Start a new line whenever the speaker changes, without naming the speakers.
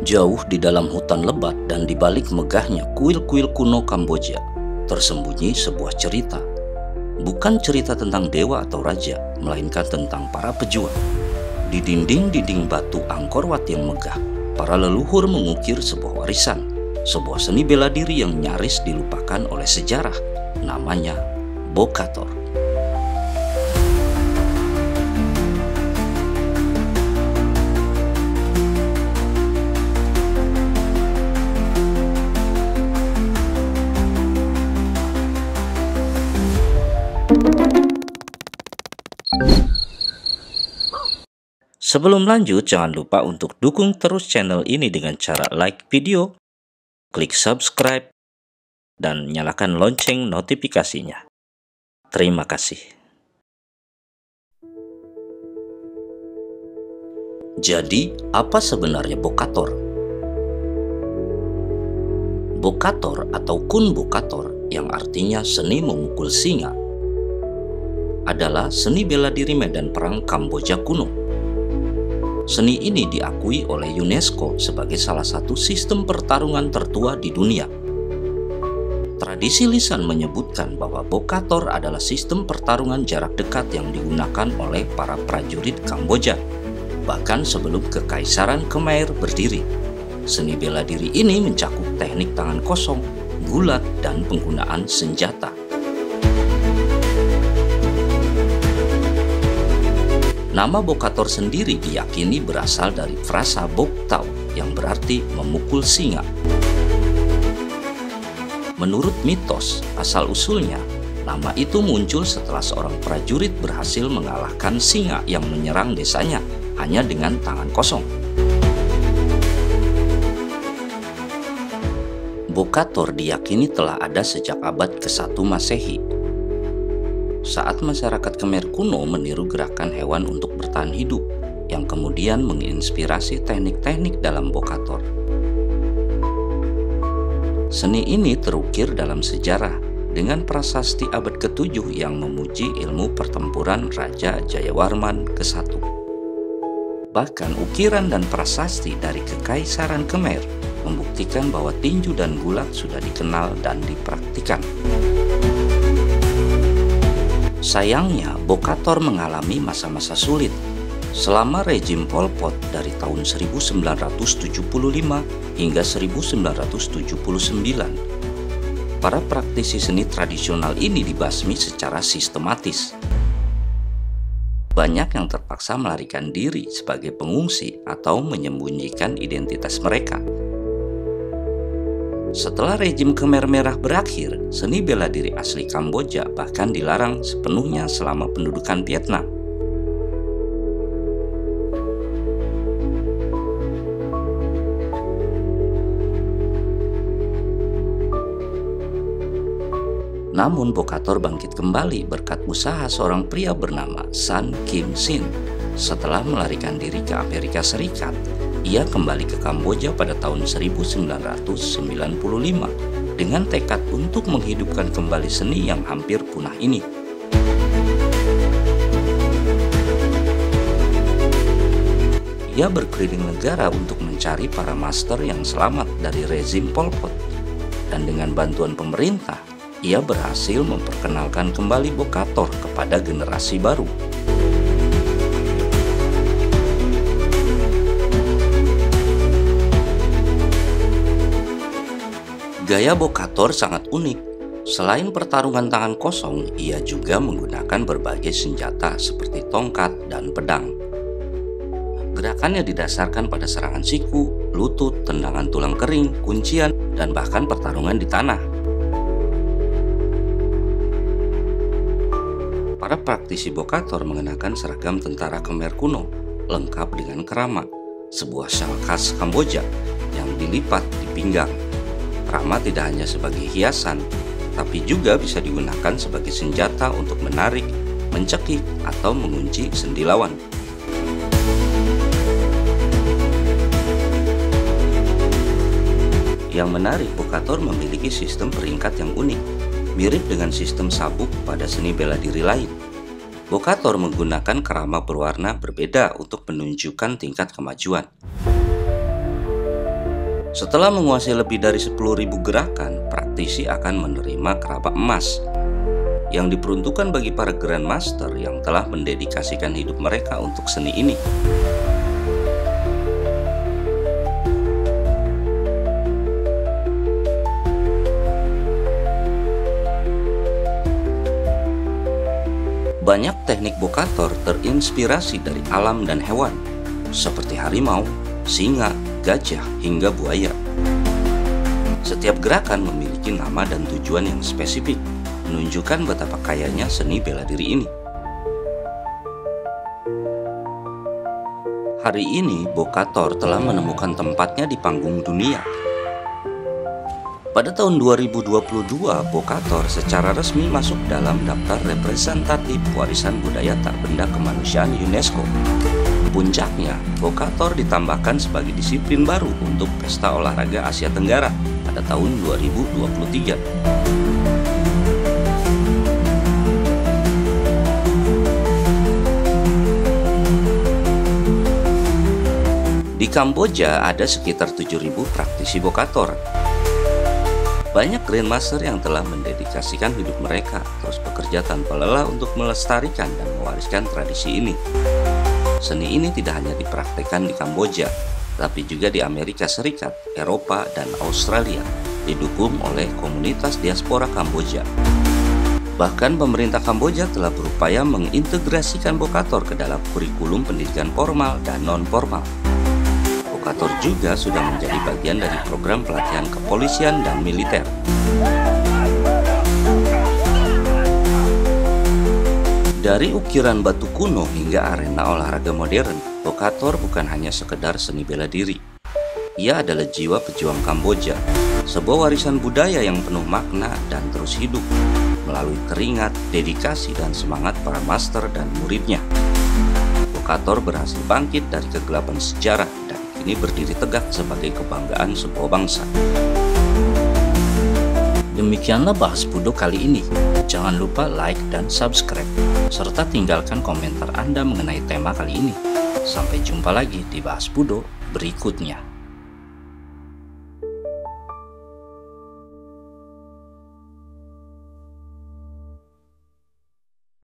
Jauh di dalam hutan lebat dan di balik megahnya kuil-kuil kuno Kamboja, tersembunyi sebuah cerita. Bukan cerita tentang dewa atau raja, melainkan tentang para pejuang. Di dinding-dinding batu Angkor Wat yang megah, para leluhur mengukir sebuah warisan, sebuah seni bela diri yang nyaris dilupakan oleh sejarah. Namanya Bokator. Sebelum lanjut, jangan lupa untuk dukung terus channel ini dengan cara like video, klik subscribe, dan nyalakan lonceng notifikasinya. Terima kasih. Jadi, apa sebenarnya Bokator? Bokator atau Kun Bokator, yang artinya seni memukul singa, adalah seni bela diri medan perang Kamboja kuno. Seni ini diakui oleh UNESCO sebagai salah satu sistem pertarungan tertua di dunia. Tradisi lisan menyebutkan bahwa Bokator adalah sistem pertarungan jarak dekat yang digunakan oleh para prajurit Kamboja, bahkan sebelum Kekaisaran Khmer berdiri. Seni bela diri ini mencakup teknik tangan kosong, gulat, dan penggunaan senjata. Nama Bokator sendiri diyakini berasal dari frasa Bok Tau yang berarti memukul singa. Menurut mitos, asal-usulnya, nama itu muncul setelah seorang prajurit berhasil mengalahkan singa yang menyerang desanya hanya dengan tangan kosong. Bokator diyakini telah ada sejak abad ke-1 Masehi. Saat masyarakat Khmer kuno meniru gerakan hewan untuk bertahan hidup, yang kemudian menginspirasi teknik-teknik dalam Bokator. Seni ini terukir dalam sejarah dengan prasasti abad ke-7 yang memuji ilmu pertempuran Raja Jayawarman ke-1. Bahkan ukiran dan prasasti dari Kekaisaran Khmer membuktikan bahwa tinju dan gulat sudah dikenal dan dipraktikkan. Sayangnya, Bokator mengalami masa-masa sulit. Selama rejim Pol Pot dari tahun 1975 hingga 1979, para praktisi seni tradisional ini dibasmi secara sistematis. Banyak yang terpaksa melarikan diri sebagai pengungsi atau menyembunyikan identitas mereka. Setelah rejim Khmer Merah berakhir, seni bela diri asli Kamboja bahkan dilarang sepenuhnya selama pendudukan Vietnam. Namun Bokator bangkit kembali berkat usaha seorang pria bernama San Kim Sin. Setelah melarikan diri ke Amerika Serikat, ia kembali ke Kamboja pada tahun 1995 dengan tekad untuk menghidupkan kembali seni yang hampir punah ini. Ia berkeliling negara untuk mencari para master yang selamat dari rezim Pol Pot, dan dengan bantuan pemerintah, ia berhasil memperkenalkan kembali Bokator kepada generasi baru. Gaya Bokator sangat unik. Selain pertarungan tangan kosong, ia juga menggunakan berbagai senjata seperti tongkat dan pedang. Gerakannya didasarkan pada serangan siku, lutut, tendangan tulang kering, kuncian, dan bahkan pertarungan di tanah. Para praktisi Bokator mengenakan seragam tentara Khmer kuno, lengkap dengan kerama, sebuah syal khas Kamboja yang dilipat di pinggang. Kerama tidak hanya sebagai hiasan, tapi juga bisa digunakan sebagai senjata untuk menarik, mencekik, atau mengunci sendi lawan. Yang menarik, Bokator memiliki sistem peringkat yang unik, mirip dengan sistem sabuk pada seni bela diri lain. Bokator menggunakan kerama berwarna berbeda untuk menunjukkan tingkat kemajuan. Setelah menguasai lebih dari 10.000 gerakan, praktisi akan menerima kerapa emas yang diperuntukkan bagi para grandmaster yang telah mendedikasikan hidup mereka untuk seni ini. Banyak teknik bokator terinspirasi dari alam dan hewan, seperti harimau, singa, gajah, hingga buaya. Setiap gerakan memiliki nama dan tujuan yang spesifik, menunjukkan betapa kayanya seni bela diri ini. Hari ini, bokator telah menemukan tempatnya di panggung dunia. Pada tahun 2022, bokator secara resmi masuk dalam daftar representatif warisan budaya tak benda kemanusiaan UNESCO. Puncaknya, bokator ditambahkan sebagai disiplin baru untuk Pesta Olahraga Asia Tenggara pada tahun 2023. Di Kamboja ada sekitar 7.000 praktisi bokator. Banyak grandmaster yang telah mendedikasikan hidup mereka terus bekerja tanpa lelah untuk melestarikan dan mewariskan tradisi ini. Seni ini tidak hanya dipraktekkan di Kamboja, tapi juga di Amerika Serikat, Eropa, dan Australia, didukung oleh komunitas diaspora Kamboja. Bahkan pemerintah Kamboja telah berupaya mengintegrasikan bokator ke dalam kurikulum pendidikan formal dan non-formal. Bokator juga sudah menjadi bagian dari program pelatihan kepolisian dan militer. Dari ukiran batu kuno hingga arena olahraga modern, bokator bukan hanya sekedar seni bela diri. Ia adalah jiwa pejuang Kamboja, sebuah warisan budaya yang penuh makna dan terus hidup melalui keringat, dedikasi, dan semangat para master dan muridnya. Bokator berhasil bangkit dari kegelapan sejarah dan kini berdiri tegak sebagai kebanggaan sebuah bangsa. Demikianlah bahas Budo kali ini. Jangan lupa like dan subscribe, serta tinggalkan komentar Anda mengenai tema kali ini. Sampai jumpa lagi di bahas Budo berikutnya.